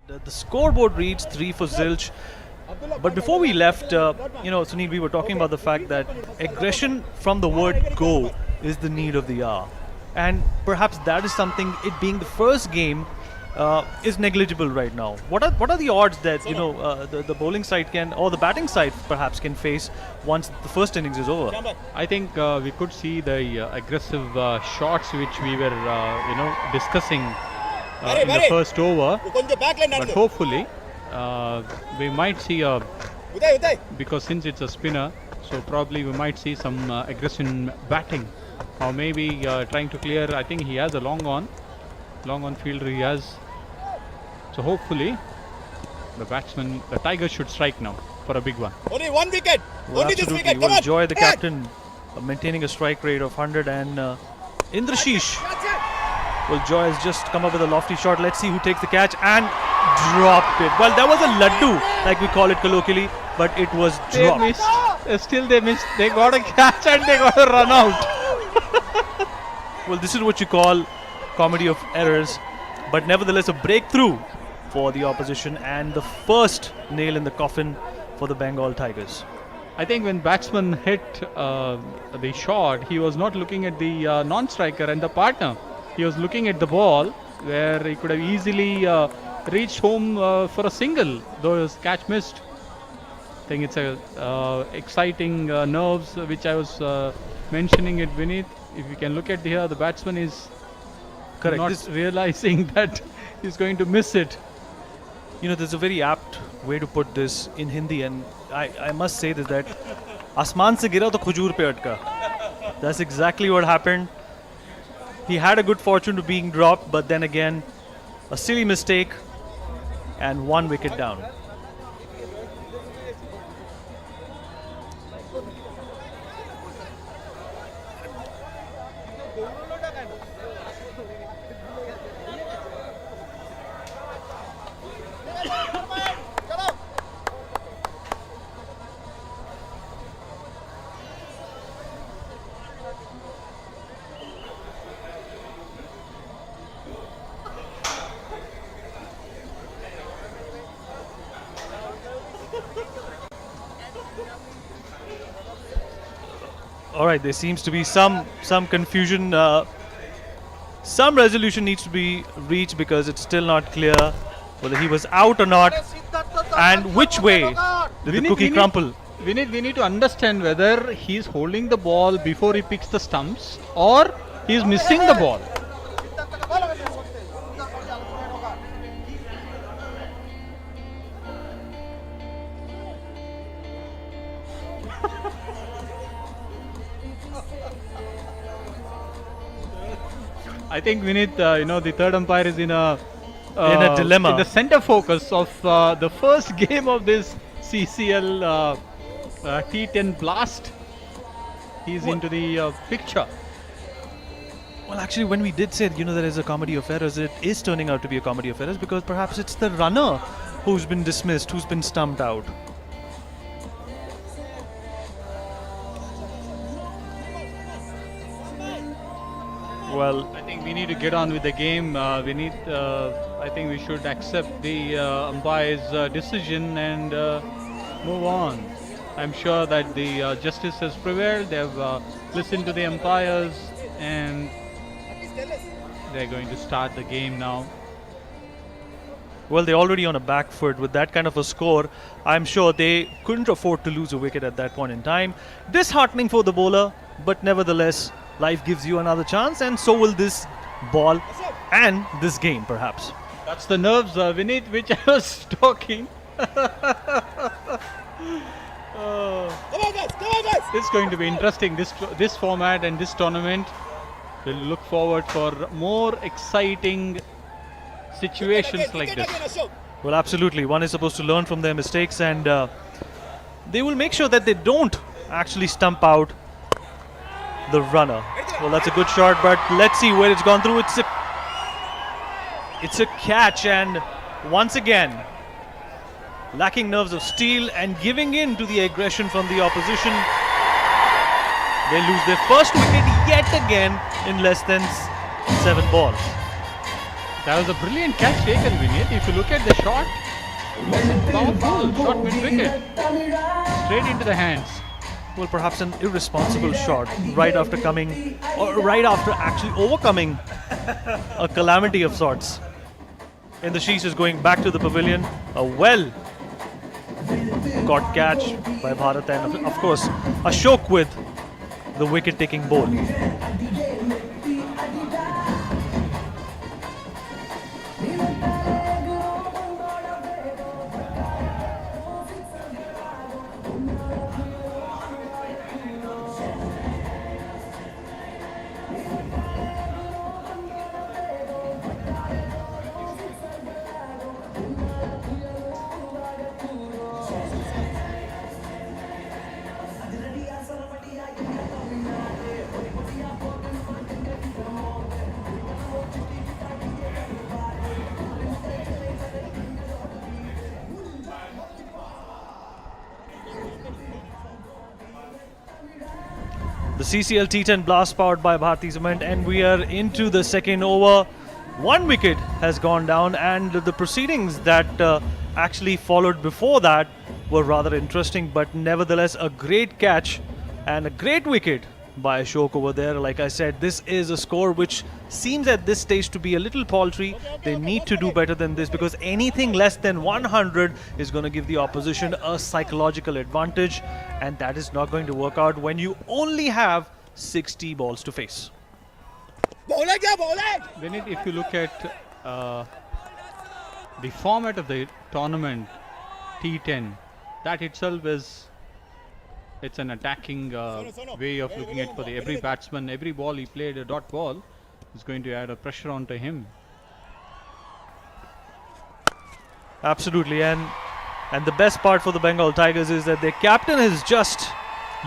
The scoreboard reads 3 for Zilch. But before we left, Sunil, we were talking about the fact that aggression from the word go is the need of the hour. And perhaps that is something, it being the first game, is negligible right now. What are the odds that the bowling side can, or the batting side perhaps, can face once the first innings is over? I think we could see the aggressive shots which we were discussing in the first over, but hopefully we might see because since it's a spinner, so probably we might see some aggressive batting, or maybe trying to clear. I think he has a long on fielder he has, so hopefully the batsman, the Tigers, should strike now for a big one. Only one wicket. Well, Only this absolutely. wicket. Well, Joy, the captain, maintaining a strike rate of 100, and Indrashish. Well, Joy has just come up with a lofty shot. Let's see who takes the catch and dropped it. Well, that was a laddu, like we call it colloquially, but it was dropped. They missed. Still they missed. They got a catch and they got a run out. Well, this is what you call comedy of errors, but nevertheless a breakthrough for the opposition and the first nail in the coffin for the Bengal Tigers. I think when batsman hit the shot, he was not looking at the non-striker and the partner. He was looking at the ball, where he could have easily reached home for a single, though his catch missed. I think it's a exciting nerves, which I was mentioning it, Vineet. If you can look at here, the batsman is Correct. not realizing that he's going to miss it. There's a very apt way to put this in Hindi, and I must say this, that Asman se gira to khujur pe atka. That's exactly what happened. He had a good fortune to being dropped, but then again, a silly mistake and 1 wicket down. All right, there seems to be some confusion. Some resolution needs to be reached because it's still not clear whether he was out or not, and which way did the cookie crumple. We need to understand whether he's holding the ball before he picks the stumps or he's missing the ball. I think we need, the third umpire is in a dilemma, in the center focus of the first game of this CCL T10 blast. He's into the picture. Well, actually, when we did say there is a comedy of errors, it is turning out to be a comedy of errors, because perhaps it's the runner who's been dismissed, who's been stumped out. Well, I think we need to get on with the game. I think we should accept the umpire's decision and move on. I'm sure that the justice has prevailed. They've listened to the umpires and they're going to start the game now. Well, they're already on a back foot with that kind of a score. I'm sure they couldn't afford to lose a wicket at that point in time. Disheartening for the bowler, but nevertheless, life gives you another chance, and so will this ball and this game, perhaps. That's the nerves, Vineet, which I was talking. Come on, guys. It's going to be interesting, this format and this tournament. We'll look forward for more exciting situations like this. Well, absolutely. One is supposed to learn from their mistakes, and they will make sure that they don't actually stump out the runner. Well, that's a good shot, but let's see where it's gone through. It's a catch, and once again, lacking nerves of steel and giving in to the aggression from the opposition, they lose their first wicket yet again in less than 7 balls. That was a brilliant catch taken, Vinit. If you look at the shot, powerful shot mid-wicket, straight into the hands. Well, perhaps an irresponsible shot right after coming, or right after actually overcoming a calamity of sorts. In the shees is going back to the pavilion. A well caught catch by Bharat, and of course Ashok with the wicket-taking ball. The CCL T10 blast powered by Bharti Cement, and we are into the second over. One wicket has gone down, and the proceedings that actually followed before that were rather interesting, but nevertheless a great catch and a great wicket by Ashok over there. Like I said, this is a score which seems at this stage to be a little paltry. They need to do better than this, because anything less than 100 is going to give the opposition a psychological advantage, and that is not going to work out when you only have 60 balls to face. Vinit, if you look at the format of the tournament, T10, that itself is, it's an attacking way of looking at for every batsman. Every ball he played, a dot ball, is going to add a pressure onto him. Absolutely, and the best part for the Bengal Tigers is that their captain has just,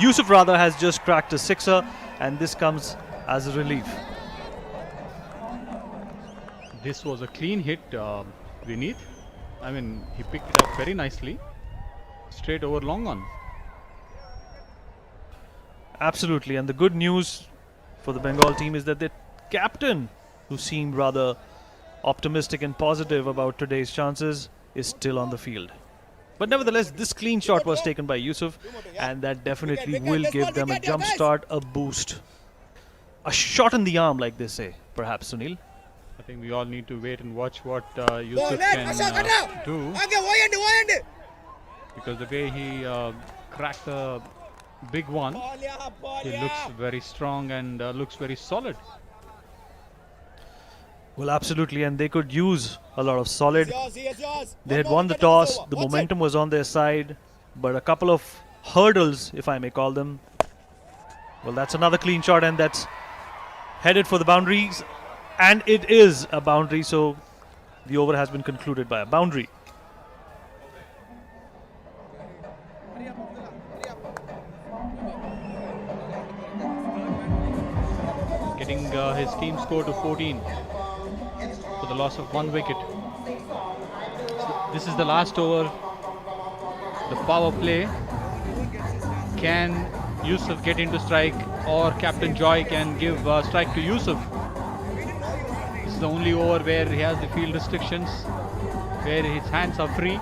Yusuf rather, has just cracked a sixer, and this comes as a relief. This was a clean hit, Vinit. I mean, he picked it up very nicely, straight over long on. Absolutely, and the good news for the Bengal team is that their captain, who seemed rather optimistic and positive about today's chances, is still on the field. But nevertheless, this clean shot was taken by Yusuf, and that definitely will give them a jump start, a boost. A shot in the arm, like they say, perhaps, Sunil. I think we all need to wait and watch what Yusuf can do, because the way he cracked the big one, he looks very strong and looks very solid. Well, absolutely, and they could use a lot of solid. They had won the toss, the momentum was on their side, but a couple of hurdles, if I may call them. Well, that's another clean shot, and that's headed for the boundaries, and it is a boundary, so the over has been concluded by a boundary. Getting his team score to 14 for the loss of one wicket. So this is the last over. The power play. Can Yusuf get into strike, or Captain Joy can give strike to Yusuf? This is the only over where he has the field restrictions, where his hands are free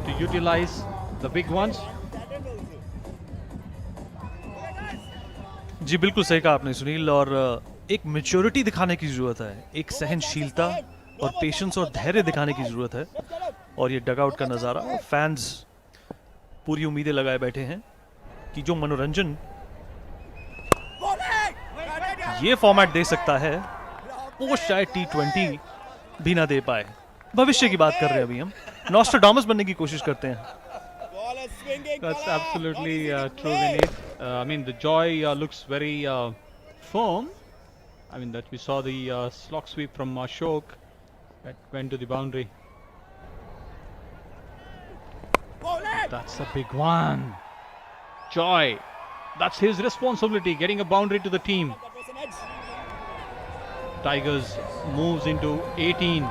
to utilize the big ones. जी बिल्कुल सही कहा आपने सुनील, और एक maturity दिखाने की ज़रूरत है, एक सहनशीलता और पेशेंस और धैर्य दिखाने की ज़रूरत है. और ये डगआउट का नज़ारा, फैंस पूरी उम्मीदें लगाए बैठे हैं कि जो मनोरंजन ये फॉर्मेट दे सकता है वो शायद T20 भी ना दे पाए. भविष्य की बात कर रहे हैं अभी हम, नॉस्ट्राडामस बनने की कोशिश करते हैं. That's absolutely true, Vinit. I mean, the Joy looks very firm. I mean, that we saw the slog sweep from Ashok that went to the boundary. That's a big one. Joy, that's his responsibility, getting a boundary to the team. Tigers moves into 18.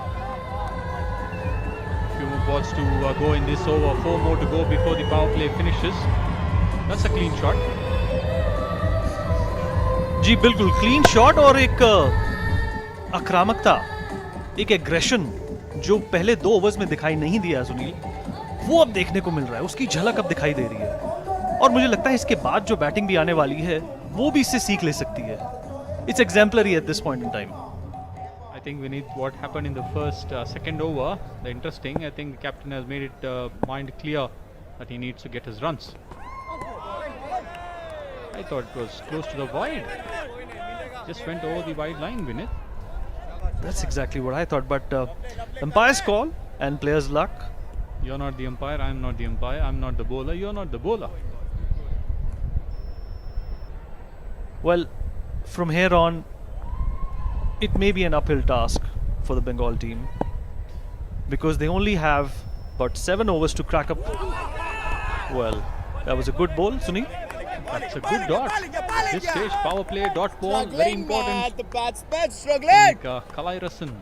Few more balls to go in this over. 4 more to go before the power play finishes. That's a clean shot. जी बिल्कुल clean shot और एक आक्रामकता एक aggression जो पहले 2 overs में दिखाई नहीं दिया सुनील, वो अब देखने को मिल रहा है, उसकी झलक अब दिखाई दे रही है। और मुझे लगता है इसके बाद जो बैटिंग भी आने वाली है वो भी इससे सीख ले सकती है। It's exemplary at this point in time. I think we need what happened in the first, second over. The interesting, I think the captain has made it mind clear that he needs to get his runs. I thought it was close to the wide. Just went over the wide line, Vinit. That's exactly what I thought, but umpire's call and players' luck. You're not the umpire, I'm not the umpire, I'm not the bowler, you're not the bowler. Well, from here on, it may be an uphill task for the Bengal team because they only have about 7 overs to crack up. Well, that was a good ball, Sunil. That's a good dot. This stage, power play, dot ball, very important. The batsman I struggling. think Kalai Rasan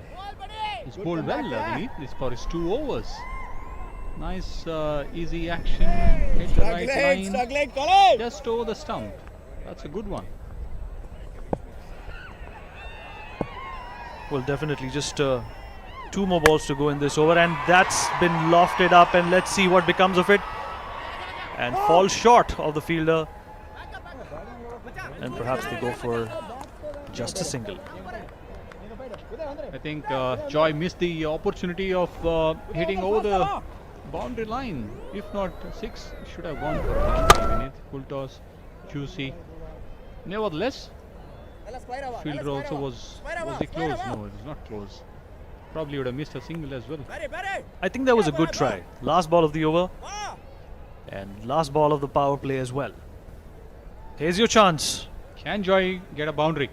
is bowled well, Vinit. This for his 2 overs. Nice, easy action. Hit the right line. Struggling, Kalai. Just over the stump. That's a good one. Well, definitely just 2 more balls to go in this over, and that's been lofted up, and let's see what becomes of it. And falls short of the fielder, and perhaps they go for just a single. I think Joy missed the opportunity of hitting over the boundary line. If not 6, should have gone for a boundary. Full toss, juicy. Nevertheless, fielder also was he close? No, it was not close. Probably would have missed a single as well. I think that was a good try. Last ball of the over, and last ball of the power play as well. Here's your chance. Can Joy get a boundary?